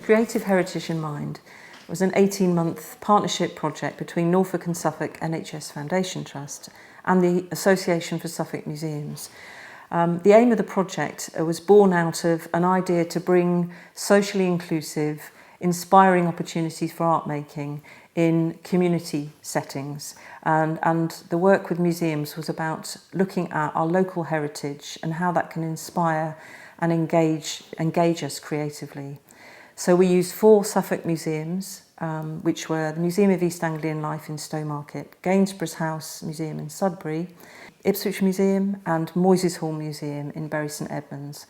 Creative Heritage in Mind was an 18-month partnership project between Norfolk and Suffolk NHS Foundation Trust and the Association for Suffolk Museums. The aim of the project was born out of an idea to bring socially inclusive, inspiring opportunities for art making in community settings. And the work with museums was about looking at our local heritage and how that can inspire and engage us creatively. So we used 4 Suffolk museums, which were the Museum of East Anglian Life in Stowmarket, Gainsborough's House Museum in Sudbury, Ipswich Museum and Moyses Hall Museum in Bury St Edmunds.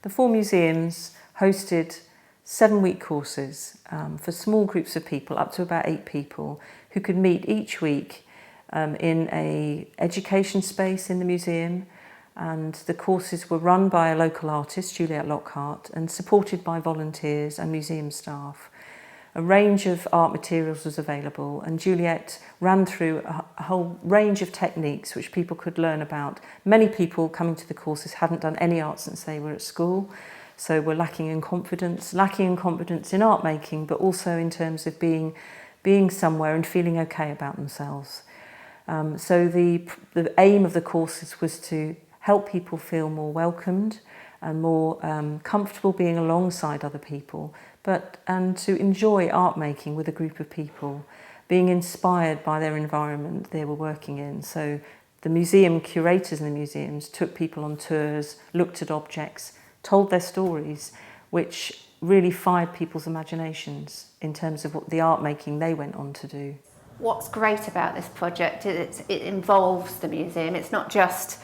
The 4 museums hosted 7-week courses for small groups of people, up to about 8 people, who could meet each week in an education space in the museum. And the courses were run by a local artist, Juliet Lockhart, and supported by volunteers and museum staff. A range of art materials was available, and Juliet ran through a whole range of techniques which people could learn about. Many people coming to the courses hadn't done any art since they were at school, so were lacking in confidence in art making, but also in terms of being somewhere and feeling okay about themselves. So the aim of the courses was to help people feel more welcomed and more comfortable being alongside other people, and to enjoy art making with a group of people, being inspired by their environment they were working in. So the museum curators in the museums took people on tours, looked at objects, told their stories, which really fired people's imaginations in terms of what the art making they went on to do. What's great about this project is it involves the museum. It's not just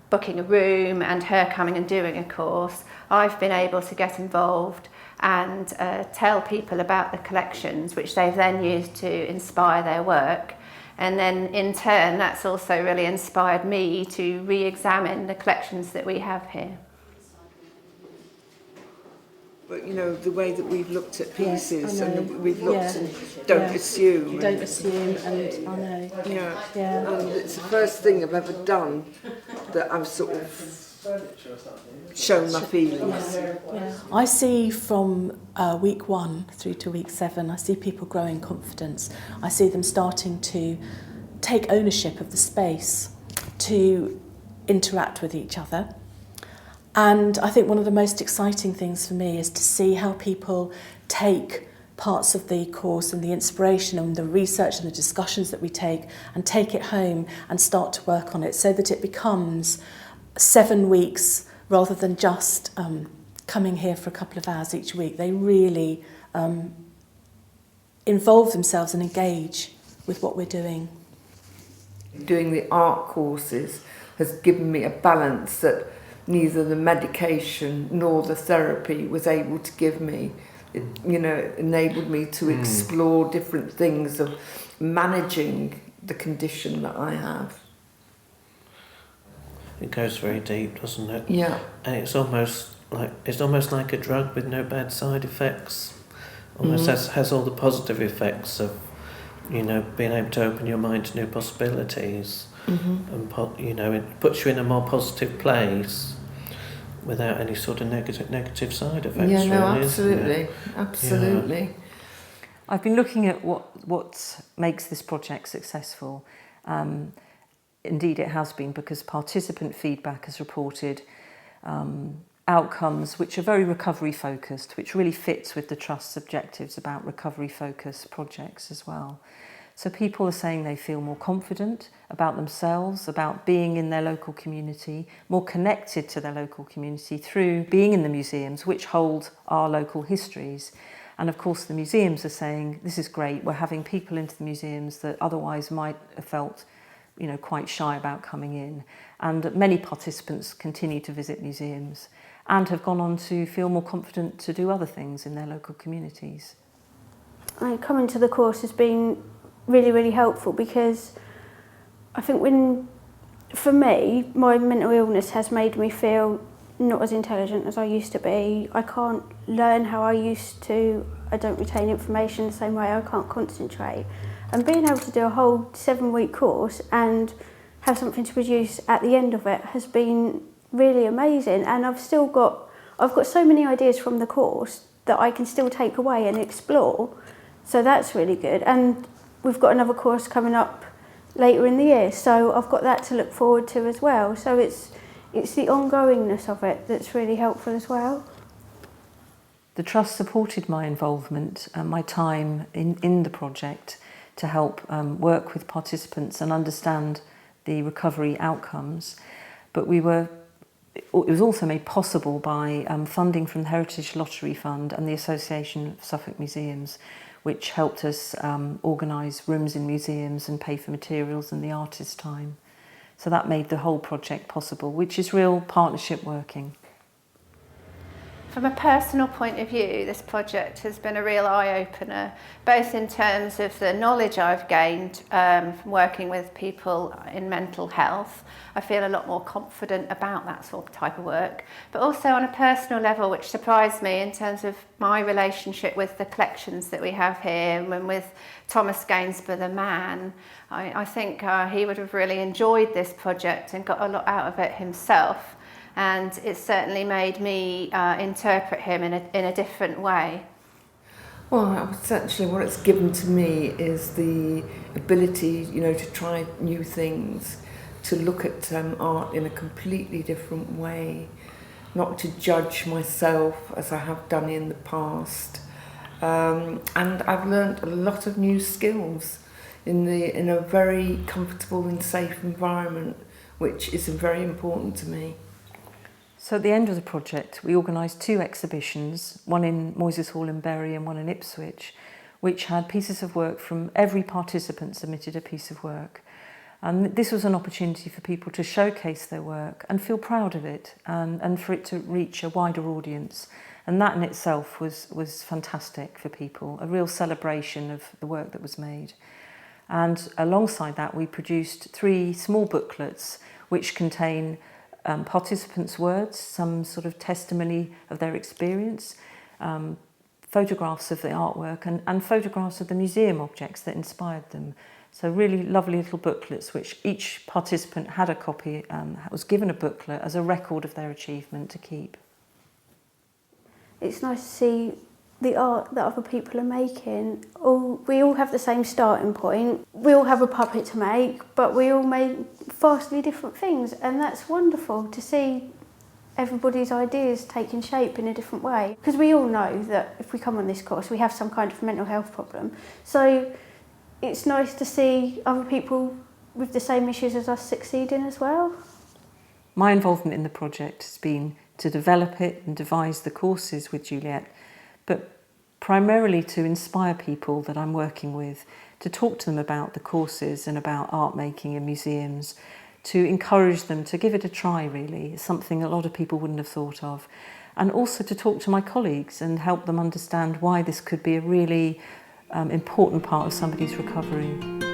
booking a room and her coming and doing a course. I've been able to get involved and tell people about the collections, which they've then used to inspire their work. And then in turn, that's also really inspired me to re-examine the collections that we have here. But you know, the way that we've looked at pieces, yes, and we've looked and don't assume. Don't assume, and I know. Yeah. And it's the first thing I've ever done that I've sort of shown my feelings. Yeah. I see from week 1 through to week 7, I see people growing confidence. I see them starting to take ownership of the space, to interact with each other. And I think one of the most exciting things for me is to see how people take parts of the course and the inspiration and the research and the discussions that we take and take it home and start to work on it so that it becomes 7 weeks rather than just coming here for a couple of hours each week. They really involve themselves and engage with what we're doing. Doing the art courses has given me a balance that neither the medication nor the therapy was able to give me. It, enabled me to explore different things of managing the condition that I have. It goes very deep, doesn't it? Yeah. And it's almost like a drug with no bad side effects. Almost has all the positive effects of, being able to open your mind to new possibilities. And it puts you in a more positive place without any sort of negative side effects. Yeah, no, really, absolutely, absolutely. Yeah. I've been looking at what makes this project successful. Indeed, it has been, because participant feedback has reported outcomes which are very recovery focused, which really fits with the Trust's objectives about recovery focused projects as well. So people are saying they feel more confident about themselves, about being in their local community, more connected to their local community through being in the museums, which hold our local histories. And of course the museums are saying, this is great, we're having people into the museums that otherwise might have felt quite shy about coming in. And many participants continue to visit museums and have gone on to feel more confident to do other things in their local communities. Coming to the course has been really, really helpful, because I think for me, my mental illness has made me feel not as intelligent as I used to be. I can't learn how I used to. I don't retain information the same way. I can't concentrate. And being able to do a whole 7-week course and have something to produce at the end of it has been really amazing. And I've got so many ideas from the course that I can still take away and explore. So that's really good. And we've got another course coming up later in the year, so I've got that to look forward to as well. So it's the ongoingness of it that's really helpful as well. The Trust supported my involvement and my time in the project to help work with participants and understand the recovery outcomes. But it was also made possible by funding from the Heritage Lottery Fund and the Association of Suffolk Museums, which helped us organise rooms in museums and pay for materials and the artist's time. So that made the whole project possible, which is real partnership working. From a personal point of view, this project has been a real eye-opener, both in terms of the knowledge I've gained from working with people in mental health. I feel a lot more confident about that sort of type of work, but also on a personal level, which surprised me in terms of my relationship with the collections that we have here and with Thomas Gainsborough, the man. I think he would have really enjoyed this project and got a lot out of it himself. And it's certainly made me interpret him in a different way. Well, essentially what it's given to me is the ability, to try new things, to look at art in a completely different way, not to judge myself as I have done in the past. And I've learnt a lot of new skills in a very comfortable and safe environment, which is very important to me. So at the end of the project, we organised 2 exhibitions, one in Moyses Hall in Bury and one in Ipswich, which had pieces of work from every participant submitted a piece of work. And this was an opportunity for people to showcase their work and feel proud of it and for it to reach a wider audience. And that in itself was fantastic for people, a real celebration of the work that was made. And alongside that, we produced 3 small booklets which contain participants' words, some sort of testimony of their experience, photographs of the artwork and photographs of the museum objects that inspired them. So really lovely little booklets which each participant had a copy, was given a booklet as a record of their achievement to keep. It's nice to see the art that other people are making. We all have the same starting point. We all have a puppet to make, but we all make vastly different things, and that's wonderful to see everybody's ideas taking shape in a different way. Because we all know that if we come on this course, we have some kind of mental health problem. So it's nice to see other people with the same issues as us succeeding as well. My involvement in the project has been to develop it and devise the courses with Juliet, but primarily to inspire people that I'm working with, to talk to them about the courses and about art making in museums, to encourage them to give it a try really. It's something a lot of people wouldn't have thought of. And also to talk to my colleagues and help them understand why this could be a really important part of somebody's recovery.